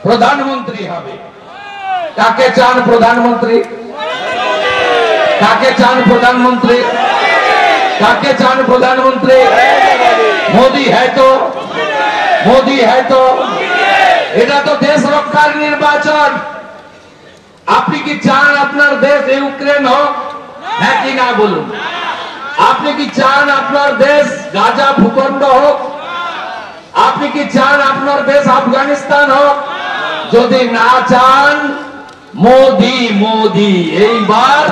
প্রধানমন্ত্রী হবে। কাকে চান প্রধানমন্ত্রী? কাকে চান প্রধানমন্ত্রী? কাকে চান প্রধানমন্ত্রী? মোদি হ্যায় তো, মোদি হ্যায় তো। এটা তো দেশ রক্ষার নির্বাচন। আপনি কি চান আপনার দেশ ইউক্রেন হোক? হ্যাঁ কি না বলুন। আপনি কি চান আপনার দেশ গাজা ভূখণ্ড হোক? আপনি কি চান আপনার দেশ আফগানিস্তান হোক? যদি না চান, মোদি মোদি এইবার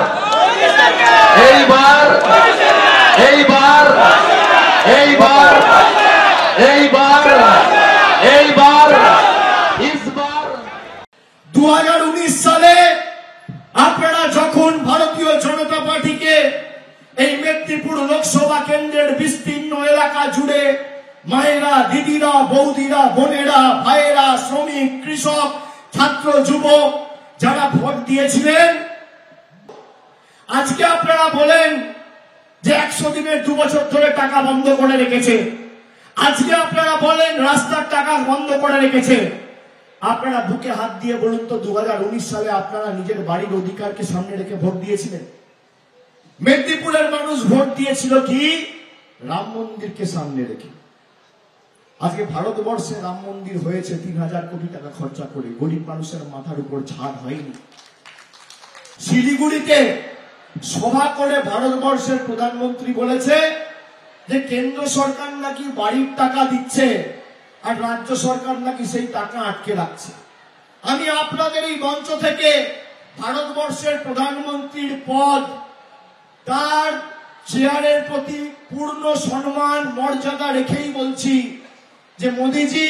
এইবার এইবার এইবার এইবার এইবার ইসবার 2019 সালে আপনারা যখন ভারতীয় জনতা পার্টিকে এই মেদিনীপুর লোকসভা কেন্দ্রের বিস্তীর্ণ এলাকা জুড়ে মায়েরা, দিদিরা, বৌদিরা, বোনেরা, ভাইয়েরা, শ্রমিক, কৃষক, ছাত্র, যুব যারা ভোট দিয়েছিলেন, আজকে আপনারা বলেন যে 100 দিনের 2 বছর ধরে টাকা বন্ধ করে রেখেছে। আজকে আপনারা বলেন রাস্তার টাকা বন্ধ করে রেখেছে। আপনারা বুকে হাত দিয়ে বলুন তো 2019 সালে আপনারা নিজের বাড়ির অধিকারকে সামনে রেখে ভোট দিয়েছিলেন? মেদিনীপুরের মানুষ ভোট দিয়েছিল কি? রাম মন্দিরকে সামনে রেখে। আজকে ভারতবর্ষে রাম মন্দির হয়েছে 3000 কোটি টাকা খরচা করে, গরিব মানুষের মাথার উপর ছাদ হয়নি। শিলিগুড়িতে সভা করে ভারতবর্ষের প্রধানমন্ত্রী বলেছে যে কেন্দ্র সরকার নাকি বাড়ির টাকা দিচ্ছে আর রাজ্য সরকার নাকি সেই টাকা আটকে রাখছে। আমি আপনাদের এই মঞ্চ থেকে ভারতবর্ষের প্রধানমন্ত্রীর পদ, তার চেয়ারের প্রতি পূর্ণ সম্মান মর্যাদা রেখেই বলছি যে মোদিজি,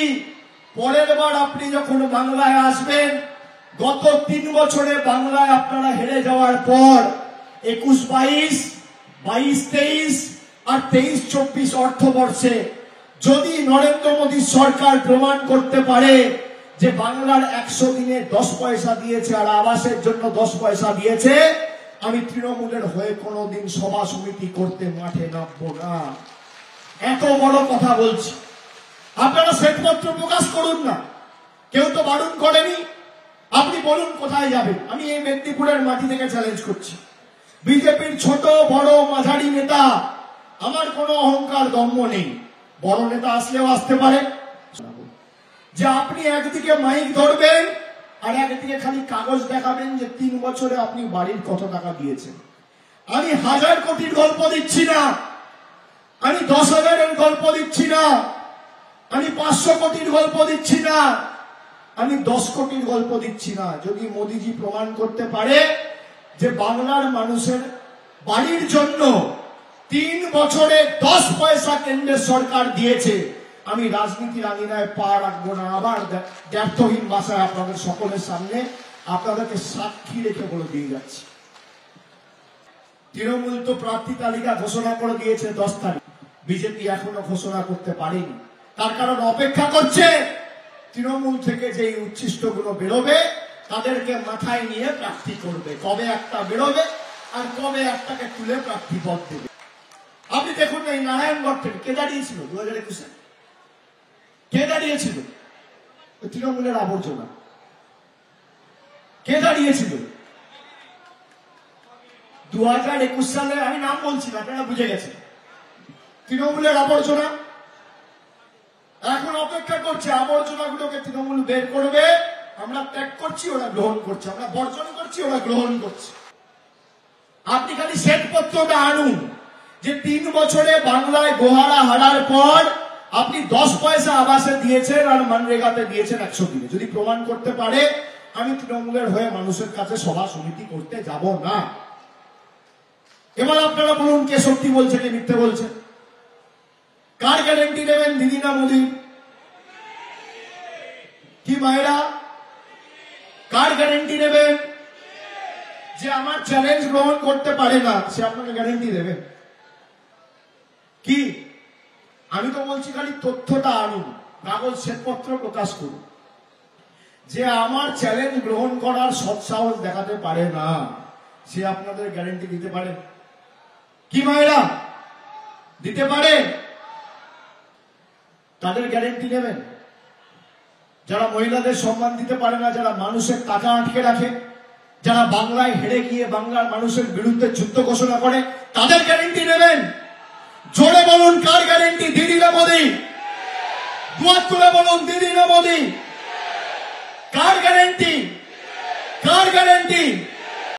পরের বার আপনি যখন বাংলায় আসবেন, গত 3 বছরে বাংলায় আপনারা হেরে যাওয়ার পর 21-22, 22-23 আর 23-24 অর্থবর্ষে যদি নরেন্দ্র মোদী সরকার প্রমাণ করতে পারে যে বাংলার 100 দিনে 10 পয়সা দিয়েছে আর আবাসের জন্য 10 পয়সা দিয়েছে, আমি তৃণমূলের হয়ে কোনোদিন সভা সমিতি করতে মাঠে নামবো না। এত বড় কথা বলছি। আপনারা শ্বেতপত্র প্রকাশ করুন না, কেউ তো বারণ করেনি। আপনি বলুন কোথায় যাবেন। আমি এই মেদিনীপুরের মাটি থেকে চ্যালেঞ্জ করছি বিজেপির ছোট বড় মাঝারি নেতা, আমার কোনো অহংকার দম্ভ নেই, বড় নেতা আসলেও আসতে পারে, যে আপনি একদিকে মাইক ধরবেন আর একদিকে খালি কাগজ দেখাবেন যে 3 বছরে আপনি বাড়ির কত টাকা দিয়েছেন। আমি 1000 কোটির গল্প দিচ্ছি না, আমি 10,000-এর গল্প দিচ্ছি না, আমি 500 কোটির গল্প দিচ্ছি না, আমি 10 কোটির গল্প দিচ্ছি না। যদি মোদিজি প্রমাণ করতে পারে যে বাংলার মানুষের বাড়ির জন্য 3 বছরে 10 পয়সা কেন্দ্রের সরকার দিয়েছে, আমি রাজনীতির আঙিনায় পা রাখবো না। আবার ব্যর্থহীন ভাষায় আপনাদের সকলের সামনে আপনাদেরকে সাক্ষী রেখে বলে দিয়ে যাচ্ছি। তৃণমূল তো প্রার্থী তালিকা ঘোষণা করে দিয়েছে 10 তারিখ, বিজেপি এখনো ঘোষণা করতে পারেনি। তার কারণ অপেক্ষা করছে তৃণমূল থেকে যে উচ্ছিষ্টগুলো বেরোবে তাদেরকে মাথায় নিয়ে প্রার্থী করবে। কবে একটা বেরোবে আর কবে একটাকে তুলে প্রার্থী পদ দেবে। আপনি দেখুন এই নারায়ণগড় থেকে কে দাঁড়িয়েছিল 2021-এ? কে দাঁড়িয়েছিল? তৃণমূলের আবর্জনা। কে দাঁড়িয়েছিল 2021 সালে? আমি নাম বলছি না, আপনারা বুঝে গেছেন। তৃণমূলের আবর্জনা এখন অপেক্ষা করছে আবর্জনাগুলোকে তৃণমূল বের করবে। আমরা ত্যাগ করছি, ওরা গ্রহণ করছে, আমরা বর্জন করছি, ওরা গ্রহণ করছে। আপনি খালি শ্বেতপত্রটা আনুন যে 3 বছরে বাংলায় গোহারা হারার পর আপনি 10 পয়সা আবাসে দিয়েছেন আর মানরেগাতে দিয়েছেন 100 দিনে। যদি প্রমাণ করতে পারে, আমি তৃণমূলের হয়ে মানুষের কাছে সভা সমিতি করতে যাব না। এবার আপনারা বলুন কে সত্যি বলছে কে মিথ্যে বলছে? কার গ্যারেন্টি নেবেন, দিদি না মোদি? কি মায়েরা, কার গ্যারেন্টি নেবেন? যে আমার চ্যালেঞ্জ গ্রহণ করতে পারে না সে আপনাকে গ্যারেন্টি দেবে কি? আমি তো বলছি খালি তথ্যটা আনুন, কাগজ শ্বেতপত্র প্রকাশ করুন। যে আমার চ্যালেঞ্জ গ্রহণ করার সৎসাহস দেখাতে পারে না সে আপনাদের গ্যারেন্টি দিতে পারে কি মায়েরা? দিতে পারে? তাদের গ্যারেন্টি নেবেন? যারা মহিলাদের সম্মান দিতে পারে না, যারা মানুষের টাকা আটকে রাখে, যারা বাংলায় হেরে গিয়ে বাংলার মানুষের বিরুদ্ধে যুদ্ধ ঘোষণা করে, তাদের গ্যারেন্টি নেবেন? জোরে বলুন, কার গ্যারেন্টি? দিদি না মোদি? দুয়ার তুলে বলুন, দিদি না মোদি? কার গ্যারেন্টি? কার গ্যারেন্টি?